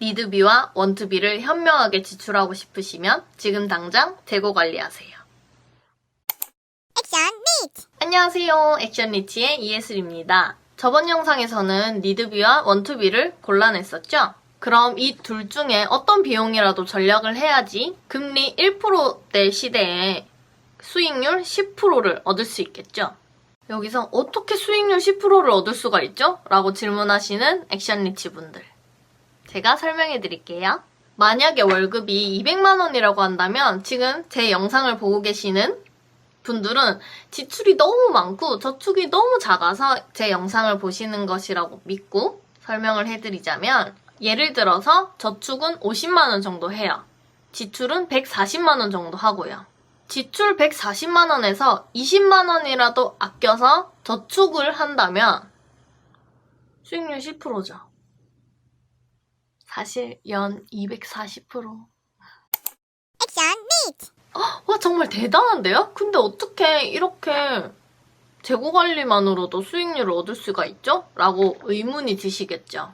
니드비와 원투비를 현명하게 지출하고 싶으시면 지금 당장 재고 관리하세요. 액션 니트! 안녕하세요. 액션리치의 이예슬입니다. 저번 영상에서는 니드비와 원투비를 골라냈었죠? 그럼 이 둘 중에 어떤 비용이라도 전략을 해야지 금리 1%대 시대에 수익률 10%를 얻을 수 있겠죠? 여기서 어떻게 수익률 10%를 얻을 수가 있죠? 라고 질문하시는 액션리치 분들. 제가 설명해 드릴게요. 만약에 월급이 200만 원이라고 한다면 지금 제 영상을 보고 계시는 분들은 지출이 너무 많고 저축이 너무 작아서 제 영상을 보시는 것이라고 믿고 설명을 해드리자면, 예를 들어서 저축은 50만 원 정도 해요. 지출은 140만 원 정도 하고요. 지출 140만 원에서 20만 원이라도 아껴서 저축을 한다면 수익률 10%죠. 사실 연 240%. 액션 니트! 와, 정말 대단한데요? 근데 어떻게 이렇게 재고 관리만으로도 수익률을 얻을 수가 있죠? 라고 의문이 드시겠죠?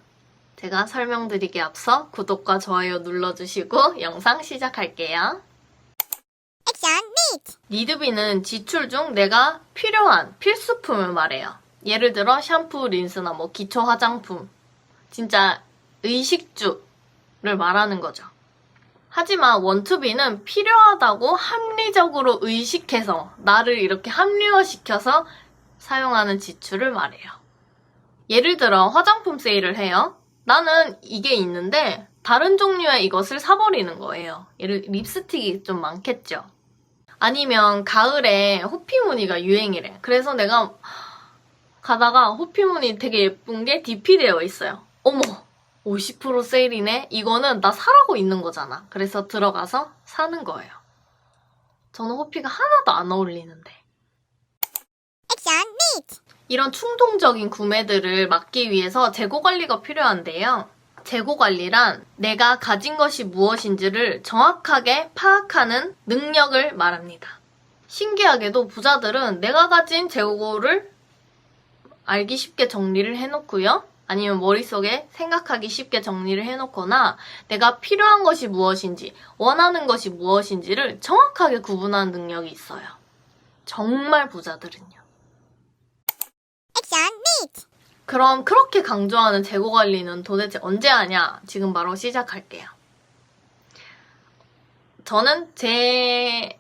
제가 설명드리기 앞서 구독과 좋아요 눌러주시고 영상 시작할게요. 액션 니트! 니드비는 지출 중 내가 필요한 필수품을 말해요. 예를 들어 샴푸, 린스나 기초 화장품, 진짜 의식주를 말하는 거죠. 하지만 원투비는 필요하다고 합리적으로 의식해서 나를 이렇게 합리화시켜서 사용하는 지출을 말해요. 예를 들어 화장품 세일을 해요. 나는 이게 있는데 다른 종류의 이것을 사버리는 거예요. 립스틱이 좀 많겠죠. 아니면 가을에 호피무늬가 유행이래. 그래서 내가 가다가 호피무늬 되게 예쁜 게 DP 되어 있어요. 어머! 50% 세일이네? 이거는 나 사라고 있는 거잖아. 그래서 들어가서 사는 거예요. 저는 호피가 하나도 안 어울리는데. 액션 니트! 이런 충동적인 구매들을 막기 위해서 재고 관리가 필요한데요. 재고 관리란 내가 가진 것이 무엇인지를 정확하게 파악하는 능력을 말합니다. 신기하게도 부자들은 내가 가진 재고를 알기 쉽게 정리를 해놓고요. 아니면 머릿속에 생각하기 쉽게 정리를 해놓거나 내가 필요한 것이 무엇인지, 원하는 것이 무엇인지를 정확하게 구분하는 능력이 있어요. 정말 부자들은요. 액션 니트! 그럼 그렇게 강조하는 재고 관리는 도대체 언제 하냐? 지금 바로 시작할게요. 저는 제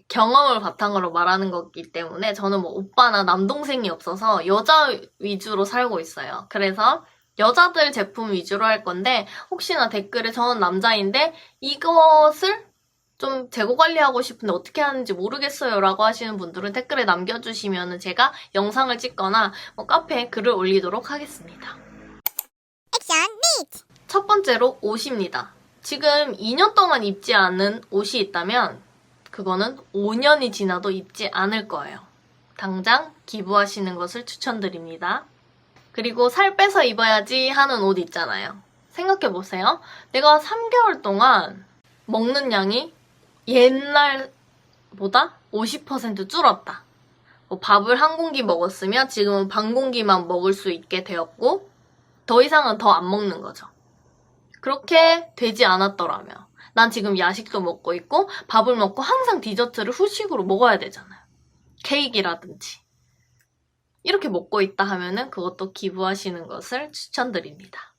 경험을 바탕으로 말하는 거기 때문에 저는 오빠나 남동생이 없어서 여자 위주로 살고 있어요. 그래서 여자들 제품 위주로 할 건데, 혹시나 댓글에 저는 남자인데 이것을 좀 재고 관리하고 싶은데 어떻게 하는지 모르겠어요 라고 하시는 분들은 댓글에 남겨주시면 제가 영상을 찍거나 카페에 글을 올리도록 하겠습니다. 액션 니트! 첫 번째로 옷입니다. 지금 2년 동안 입지 않은 옷이 있다면 그거는 5년이 지나도 입지 않을 거예요. 당장 기부하시는 것을 추천드립니다. 그리고 살 빼서 입어야지 하는 옷 있잖아요. 생각해보세요. 내가 3개월 동안 먹는 양이 옛날보다 50% 줄었다. 밥을 한 공기 먹었으면 지금은 반 공기만 먹을 수 있게 되었고 더 이상은 더 안 먹는 거죠. 그렇게 되지 않았더라면 난 지금 야식도 먹고 있고 밥을 먹고 항상 디저트를 후식으로 먹어야 되잖아요. 케이크라든지. 이렇게 먹고 있다 하면은 그것도 기부하시는 것을 추천드립니다.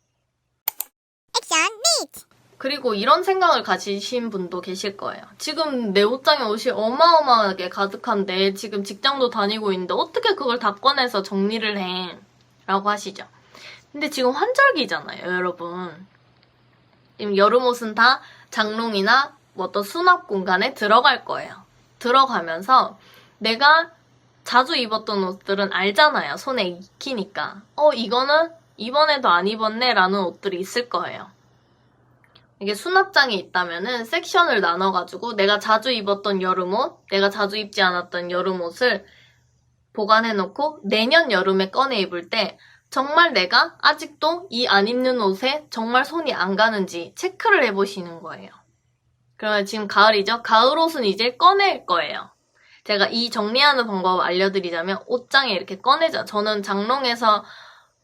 액션 니트! 그리고 이런 생각을 가지신 분도 계실 거예요. 지금 내 옷장에 옷이 어마어마하게 가득한데 지금 직장도 다니고 있는데 어떻게 그걸 다 꺼내서 정리를 해? 라고 하시죠. 근데 지금 환절기잖아요, 여러분. 지금 여름옷은 다 장롱이나 어떤 수납 공간에 들어갈 거예요. 들어가면서 내가 자주 입었던 옷들은 알잖아요. 손에 익히니까. 이거는 이번에도 안 입었네 라는 옷들이 있을 거예요. 이게 수납장에 있다면은 섹션을 나눠가지고 내가 자주 입었던 여름옷, 내가 자주 입지 않았던 여름옷을 보관해놓고 내년 여름에 꺼내 입을 때 정말 내가 아직도 이 안 입는 옷에 정말 손이 안 가는지 체크를 해보시는 거예요. 그러면 지금 가을이죠? 가을 옷은 이제 꺼낼 거예요. 제가 이 정리하는 방법을 알려드리자면 옷장에 이렇게 꺼내죠. 저는 장롱에서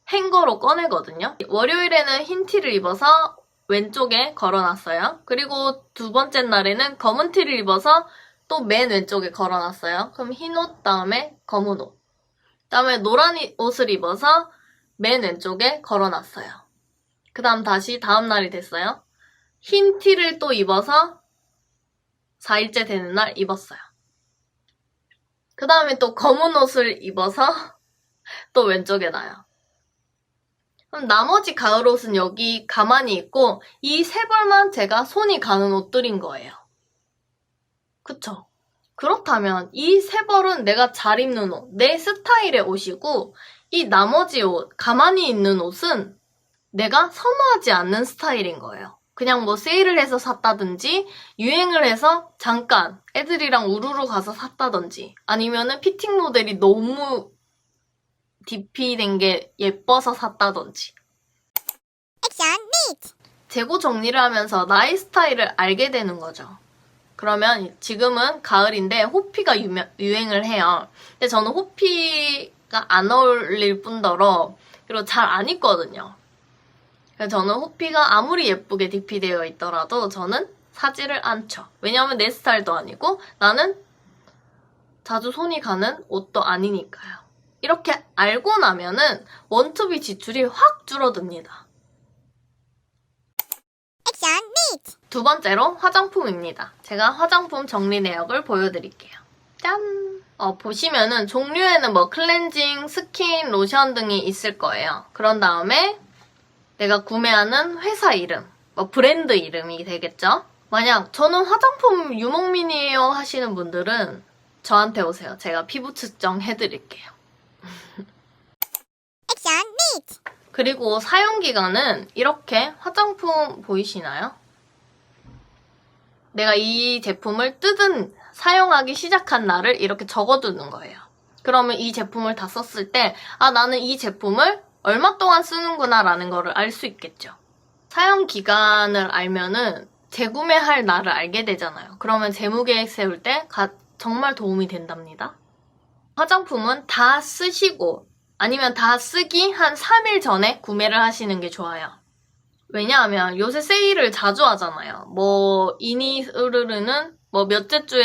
행거로 꺼내거든요. 월요일에는 흰 티를 입어서 왼쪽에 걸어놨어요. 그리고 두 번째 날에는 검은 티를 입어서 또 맨 왼쪽에 걸어놨어요. 그럼 흰 옷 다음에 검은 옷. 다음에 노란 옷을 입어서 맨 왼쪽에 걸어놨어요. 그 다음 다시 다음 날이 됐어요. 흰 티를 또 입어서 4일째 되는 날 입었어요. 그 다음에 또 검은 옷을 입어서 또 왼쪽에 놔요. 그럼 나머지 가을 옷은 여기 가만히 있고 이 세 벌만 제가 손이 가는 옷들인 거예요. 그쵸? 그렇다면 이 세 벌은 내가 잘 입는 옷, 내 스타일의 옷이고 이 나머지 옷, 가만히 있는 옷은 내가 선호하지 않는 스타일인 거예요. 그냥 뭐 세일을 해서 샀다든지 유행을 해서 잠깐 애들이랑 우르르 가서 샀다든지 아니면은 피팅 모델이 너무 DP 된 게 예뻐서 샀다든지. 액션 니트. 재고 정리를 하면서 나의 스타일을 알게 되는 거죠. 그러면 지금은 가을인데 호피가 유행을 해요. 근데 저는 호피가 안 어울릴 뿐더러 그리고 잘 안 입거든요. 그래서 저는 호피가 아무리 예쁘게 DP되어 있더라도 저는 사지를 않죠. 왜냐하면 내 스타일도 아니고 나는 자주 손이 가는 옷도 아니니까요. 이렇게 알고 나면은 원투비 지출이 확 줄어듭니다. 액션 니트. 두 번째로 화장품입니다. 제가 화장품 정리 내역을 보여드릴게요. 짠! 보시면은 종류에는 뭐 클렌징, 스킨, 로션 등이 있을 거예요. 그런 다음에 내가 구매하는 회사 이름, 뭐 브랜드 이름이 되겠죠? 만약 저는 화장품 유목민이에요 하시는 분들은 저한테 오세요. 제가 피부 측정해드릴게요. 액션 니트. 그리고 사용기간은 이렇게 화장품 보이시나요? 내가 이 제품을 사용하기 시작한 날을 이렇게 적어두는 거예요. 그러면 이 제품을 다 썼을 때 나는 이 제품을 얼마 동안 쓰는구나 라는 거를 알 수 있겠죠. 사용기간을 알면은 재구매할 날을 알게 되잖아요. 그러면 재무계획 세울 때 정말 도움이 된답니다. 화장품은 다 쓰시고 아니면 다 쓰기 한 3일 전에 구매를 하시는 게 좋아요. 왜냐하면 요새 세일을 자주 하잖아요. 뭐 이니으르르는 뭐 몇째 주에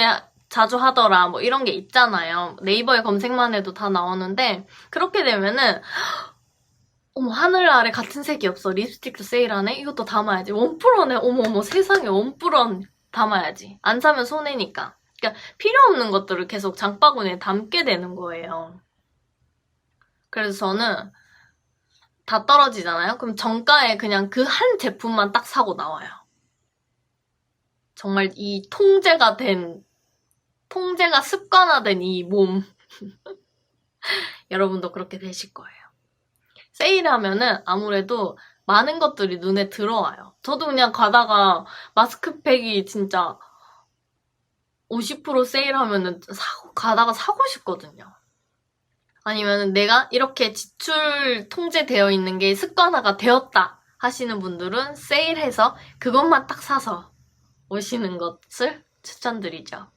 자주 하더라 뭐 이런 게 있잖아요. 네이버에 검색만 해도 다 나오는데 그렇게 되면은 어머 하늘 아래 같은 색이 없어. 립스틱도 세일하네? 이것도 담아야지. 원뿔원에 어머 세상에 원뿔원 담아야지. 안 사면 손해니까. 그러니까 필요 없는 것들을 계속 장바구니에 담게 되는 거예요. 그래서 저는 다 떨어지잖아요? 그럼 정가에 그냥 그 한 제품만 딱 사고 나와요. 정말 이 통제가 습관화된 이 몸. 여러분도 그렇게 되실 거예요. 세일하면은 아무래도 많은 것들이 눈에 들어와요. 저도 그냥 가다가 마스크팩이 진짜 50% 세일하면은 가다가 사고 싶거든요. 아니면 내가 이렇게 지출 통제되어 있는 게 습관화가 되었다 하시는 분들은 세일해서 그것만 딱 사서 오시는 것을 추천드리죠.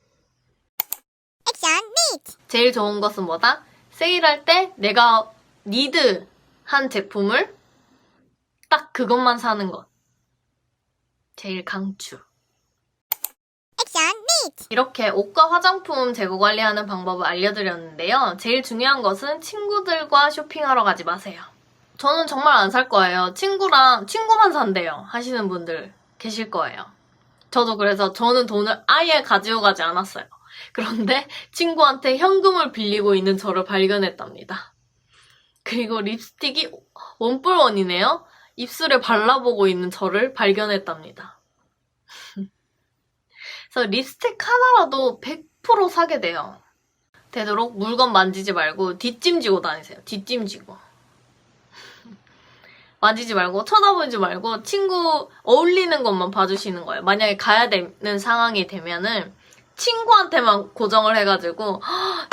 액션 니트. 제일 좋은 것은 뭐다? 세일할 때 내가 니드한 제품을 딱 그것만 사는 것. 제일 강추. 액션 니트. 이렇게 옷과 화장품 재고 관리하는 방법을 알려드렸는데요. 제일 중요한 것은 친구들과 쇼핑하러 가지 마세요. 저는 정말 안 살 거예요. 친구만 산대요 하시는 분들 계실 거예요. 저도 그래서 저는 돈을 아예 가지고 가지 않았어요. 그런데 친구한테 현금을 빌리고 있는 저를 발견했답니다. 그리고 립스틱이 원뿔원이네요. 입술에 발라보고 있는 저를 발견했답니다. 그래서 립스틱 하나라도 100% 사게 돼요. 되도록 물건 만지지 말고 뒷짐지고 다니세요. 뒷짐지고. 만지지 말고 쳐다보지 말고 친구 어울리는 것만 봐주시는 거예요. 만약에 가야 되는 상황이 되면은 친구한테만 고정을 해가지고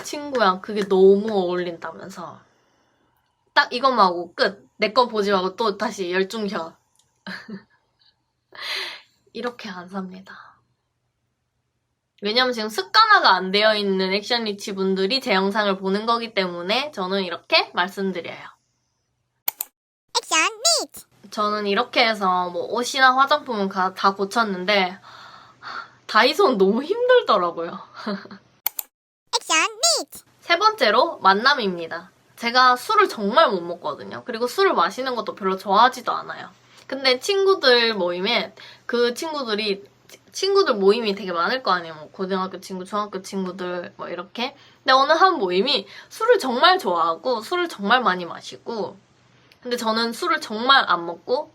친구야 그게 너무 어울린다면서 딱 이것만 하고 끝. 내 거 보지 말고 또 다시 열중 켜. 이렇게 안 삽니다. 왜냐면 지금 습관화가 안 되어 있는 액션 리치 분들이 제 영상을 보는 거기 때문에 저는 이렇게 말씀드려요. 저는 이렇게 해서 뭐 옷이나 화장품은 다 고쳤는데 다이소는 너무 힘들더라고요. 액션 니트. 세 번째로 만남입니다. 제가 술을 정말 못 먹거든요. 그리고 술을 마시는 것도 별로 좋아하지도 않아요. 근데 친구들 모임에 그 친구들 모임이 되게 많을 거 아니에요. 뭐 고등학교 친구, 중학교 친구들 뭐 이렇게. 근데 어느 한 모임이 술을 정말 좋아하고 술을 정말 많이 마시고, 근데 저는 술을 정말 안 먹고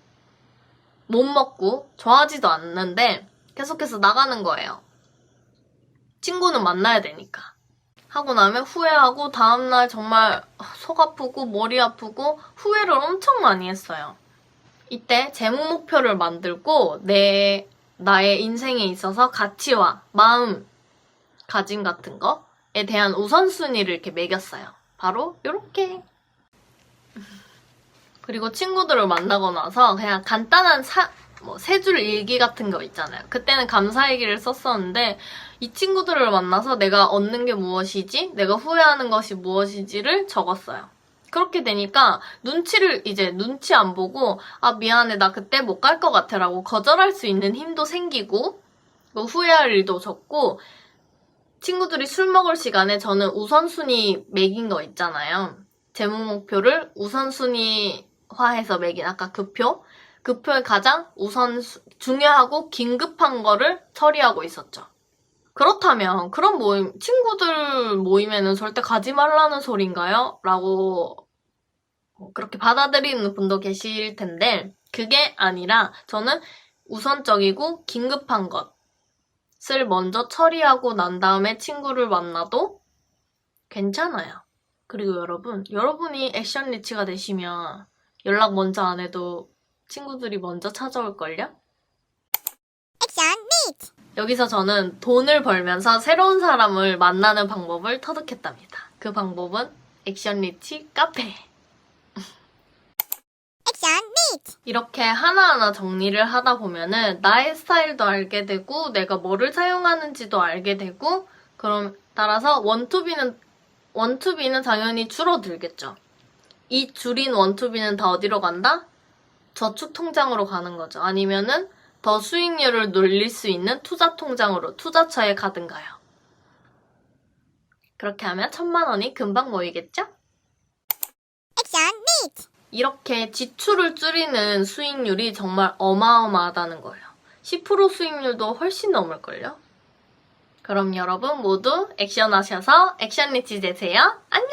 못 먹고 좋아하지도 않는데 계속해서 나가는 거예요. 친구는 만나야 되니까. 하고 나면 후회하고 다음날 정말 속 아프고 머리 아프고 후회를 엄청 많이 했어요. 이때 제목 목표를 만들고 나의 인생에 있어서 가치와 마음가짐 같은 거에 대한 우선순위를 이렇게 매겼어요. 바로 이렇게. 그리고 친구들을 만나고 나서 그냥 간단한 세 줄 일기 같은 거 있잖아요. 그때는 감사일기를 썼었는데 이 친구들을 만나서 내가 얻는 게 무엇이지? 내가 후회하는 것이 무엇이지를 적었어요. 그렇게 되니까 눈치 안 보고 아 미안해 나 그때 못 갈 것 같아 라고 거절할 수 있는 힘도 생기고 후회할 일도 적고 친구들이 술 먹을 시간에 저는 우선순위 매긴 거 있잖아요. 제목 목표를 우선순위화해서 매긴 아까 그 표에 가장 중요하고 긴급한 거를 처리하고 있었죠. 그렇다면 그런 친구들 모임에는 절대 가지 말라는 소린가요? 라고 그렇게 받아들이는 분도 계실 텐데 그게 아니라 저는 우선적이고 긴급한 것을 먼저 처리하고 난 다음에 친구를 만나도 괜찮아요. 그리고 여러분이 액션 리치가 되시면 연락 먼저 안 해도 친구들이 먼저 찾아올걸요? 액션 니트. 여기서 저는 돈을 벌면서 새로운 사람을 만나는 방법을 터득했답니다. 그 방법은 액션 리치 카페. 액션 니트. 이렇게 하나하나 정리를 하다 보면은 나의 스타일도 알게 되고 내가 뭐를 사용하는지도 알게 되고 그럼 따라서 원투비는 당연히 줄어들겠죠. 이 줄인 원투비는 다 어디로 간다? 저축 통장으로 가는 거죠. 아니면은 더 수익률을 늘릴 수 있는 투자 통장으로 투자처에 가든가요. 그렇게 하면 1,000만 원이 금방 모이겠죠? 액션 니트. 이렇게 지출을 줄이는 수익률이 정말 어마어마하다는 거예요. 10% 수익률도 훨씬 넘을걸요? 그럼 여러분 모두 액션하셔서 액션 리치 되세요. 안녕!